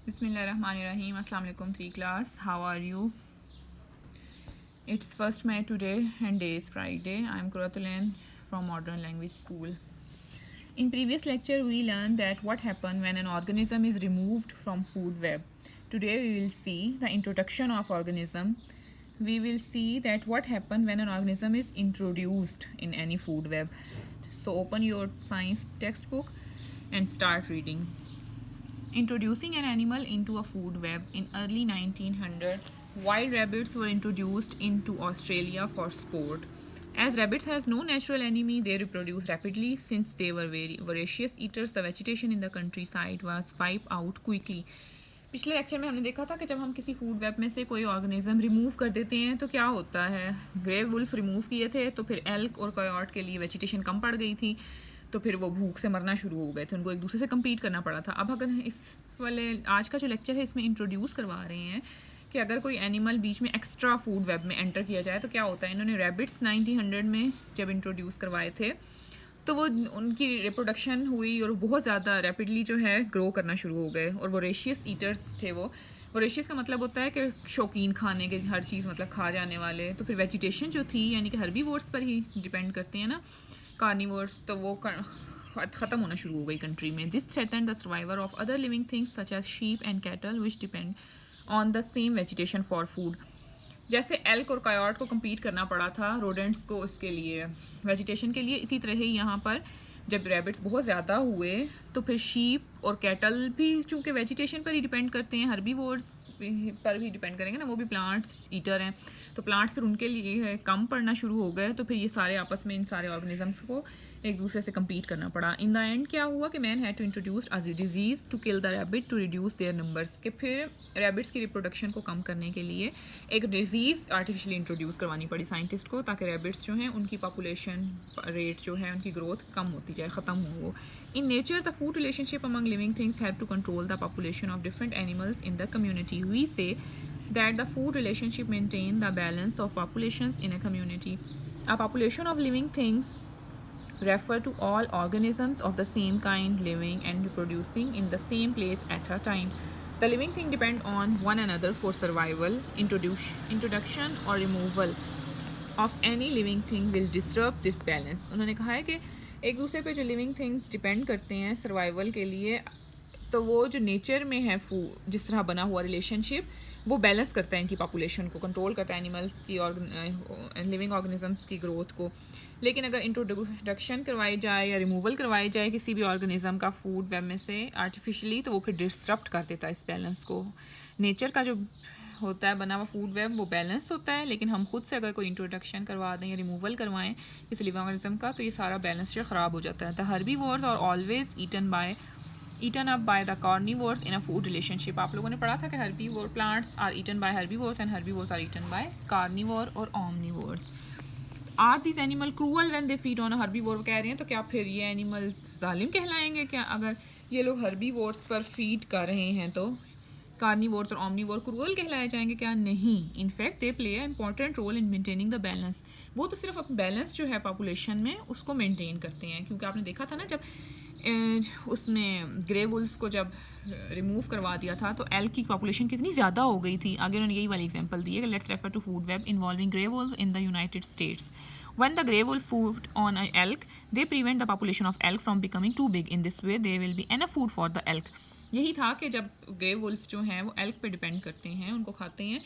Bismillahirrahmanirrahim. Assalamu alaikum 3 class. How are you? It's 1st May today and day is Friday. I'm Kuratulen from Modern Language School. In previous lecture we learned that what happened when an organism is removed from food web. Today we will see the introduction of organism. We will see that what happened when an organism is introduced in any food web. So open your science textbook and start reading. Introducing an animal into a food web. In early 1900, wild rabbits were introduced into Australia for sport. As rabbits has no natural enemy, they reproduce rapidly. Since they were very voracious eaters, the vegetation in the countryside was wiped out quickly. पिछले lecture में हमने देखा था कि जब हम किसी food web में से कोई ऑर्गेनिज्म रिमूव कर देते हैं तो क्या होता है. ग्रे वुल्फ रिमूव किए थे तो फिर एल्क और कॉयॉट के लिए वेजिटेशन कम पड़ गई थी, तो फिर वो भूख से मरना शुरू हो गए थे, उनको एक दूसरे से कम्पीट करना पड़ा था. अब अगर इस वाले आज का जो लेक्चर है इसमें इंट्रोड्यूस करवा रहे हैं कि अगर कोई एनिमल बीच में एक्स्ट्रा फूड वेब में एंटर किया जाए तो क्या होता है. इन्होंने रैबिट्स 1900 में जब इंट्रोड्यूस करवाए थे तो वो उनकी रिप्रोडक्शन हुई और बहुत ज़्यादा रैपिडली जो है ग्रो करना शुरू हो गए. और वोरेशियस ईटर्स थे वो. वोरेशियस का मतलब होता है कि शौकीन खाने के, हर चीज़ मतलब खा जाने वाले. तो फिर वेजिटेशन जो थी यानी कि हर्बीवोर्स पर ही डिपेंड करते हैं ना, कार्निवोर्स, तो वो ख़त्म होना शुरू हो गई कंट्री में. This threaten the survivor of other living things such as sheep and cattle which depend on the same vegetation for food. जैसे एल्क और कायॉट को compete करना पड़ा था रोडेंट्स को इसके लिए, वेजिटेशन के लिए, इसी तरह ही यहाँ पर जब रैबिट्स बहुत ज़्यादा हुए तो फिर शीप और कैटल भी चूँकि वेजिटेशन पर ही डिपेंड करते हैं, हर्बीवोर्स पर भी डिपेंड करेंगे ना, वो भी प्लांट्स ईटर हैं, तो प्लांट्स फिर उनके लिए कम पड़ना शुरू हो गए. तो फिर ये सारे आपस में इन सारे ऑर्गेनिजम्स को एक दूसरे से compete करना पड़ा. इन द एंड क्या हुआ कि man had to introduce a disease to kill the rabbit to reduce their numbers. कि फिर रैबिट्स की रिप्रोडक्शन को कम करने के लिए एक डिजीज़ आर्टिफिशियली इंट्रोड्यूस करवानी पड़ी साइंटिस्ट को, ताकि रैबिट्स जो हैं उनकी पॉपुलेशन रेट जो है उनकी ग्रोथ कम होती जाए, ख़त्म हो वो. In nature, the food relationship among living things help to control the population of different animals in the community. We say that the food relationship maintain the balance of populations in a community. A population of living things refer to all organisms of the same kind living and reproducing in the same place at a time. The living thing depend on one another for survival. Introduction or removal of any living thing will disturb this balance. उन्होंने कहा है कि एक दूसरे पे जो living things depend करते हैं सर्वाइवल के लिए, तो वो जो नेचर में है फूड जिस तरह बना हुआ रिलेशनशिप वो बैलेंस करता है इनकी पॉपुलेशन को, कंट्रोल करता है एनिमल्स की और लिविंग ऑर्गेनिजम्स की ग्रोथ को. लेकिन अगर इंट्रोडक्शन करवाई जाए या रिमूवल करवाई जाए किसी भी ऑर्गेनिज्म का फूड वेब में से आर्टिफिशियली, तो वो फिर डिस्टर्ब कर देता है इस बैलेंस को. नेचर का जो होता है बना हुआ फूड वेब वो बैलेंस होता है, लेकिन हम खुद से अगर कोई इंट्रोडक्शन करवा दें या रिमूवल करवाएं किसी लिविंग ऑर्गेनिज्म का तो ये सारा बैलेंस जो ख़राब हो जाता है. The herbivores are always eaten up by the carnivores in a food relationship. आप लोगों ने पढ़ा था कि herbivore plants are eaten by herbivores and herbivores are eaten by carnivore और omnivores. Are this animal cruel when they feed on a herbivore कह रहे हैं, तो क्या फिर ये एनिमल्स जालिम कहलाएंगे क्या अगर ये लोग हर्बीवोर्स पर फीड कर रहे हैं? तो कार्निवोर्स और ओमनिवोर क्रूअल कहलाए जाएंगे क्या? नहीं. In fact they play a important role in maintaining the balance. वो तो सिर्फ अपना बैलेंस जो है पॉपुलेशन में उसको मेंटेन करते हैं, क्योंकि आपने देखा था ना जब उसमें ग्रे वुल्स को जब रिमूव करवा दिया था तो एल्क की पॉपुलेशन कितनी ज़्यादा हो गई थी. आगे उन्होंने यही वाली एग्जांपल दी है कि let's refer to food web involving grey wolf in the United States. When the grey wolf feed on an elk, they prevent the population of elk from becoming too big. In this way, there will be enough food for the elk. यही था कि जब grey wolf जो हैं वो elk पे depend करते हैं, उनको खाते हैं,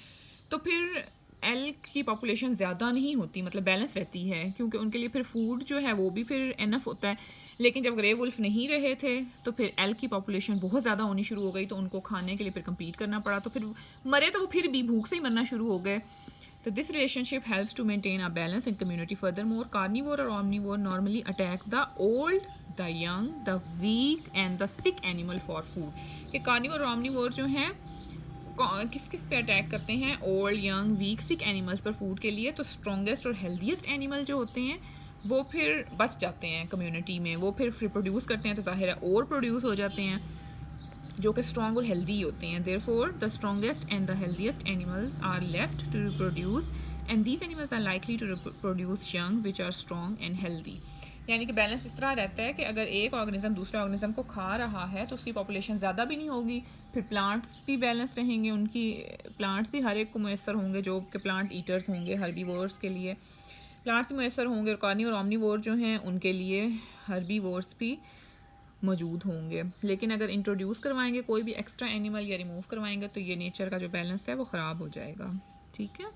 तो फिर एल्क की पॉपुलेशन ज़्यादा नहीं होती, मतलब बैलेंस रहती है, क्योंकि उनके लिए फिर फूड जो है वो भी फिर इनफ होता है. लेकिन जब ग्रे वुल्फ नहीं रहे थे तो फिर एल्क की पॉपुलेशन बहुत ज़्यादा होनी शुरू हो गई, तो उनको खाने के लिए फिर कम्पीट करना पड़ा, तो फिर मरे तो वो फिर भी भूख से ही मरना शुरू हो गए. So this relationship helps to maintain a balance in community. Furthermore, carnivore or omnivore normally attack the old, the young, the weak and the sick animal for food. कि carnivore और omnivore जो हैं किस किस पे अटैक करते हैं? Old, young, week, सिक animals पर फूड के लिए. तो स्ट्रॉन्गेस्ट और हेल्दीएस्ट एनिमल जो होते हैं वो फिर बच जाते हैं कम्युनिटी में, वो फिर रिप्रोड्यूस करते हैं, तो ज़ाहिर है और प्रोड्यूस हो जाते हैं जो कि स्ट्रॉन्ग और हेल्दी होते हैं. Therefore the strongest and the healthiest animals are left to reproduce and these animals are likely to reproduce young which are strong and healthy. यानी कि बैलेंस इस तरह रहता है कि अगर एक ऑर्गेनिज्म दूसरे ऑर्गेनिज्म को खा रहा है तो उसकी पॉपुलेशन ज़्यादा भी नहीं होगी, फिर प्लांट्स भी बैलेंस रहेंगे, उनकी प्लांट्स भी हर एक को मैसर होंगे जो कि प्लांट ईटर्स होंगे, हर्बीवोर्स के लिए प्लांट्स भी मैसर होंगे, और कार्निवोर और ओमनीवोर जो हैं उनके लिए हर्बीवोर्स भी मौजूद होंगे। लेकिन अगर इंट्रोड्यूस करवाएंगे कोई भी एक्स्ट्रा एनिमल या रिमूव करवाएंगे तो ये नेचर का जो बैलेंस है वो ख़राब हो जाएगा। ठीक है।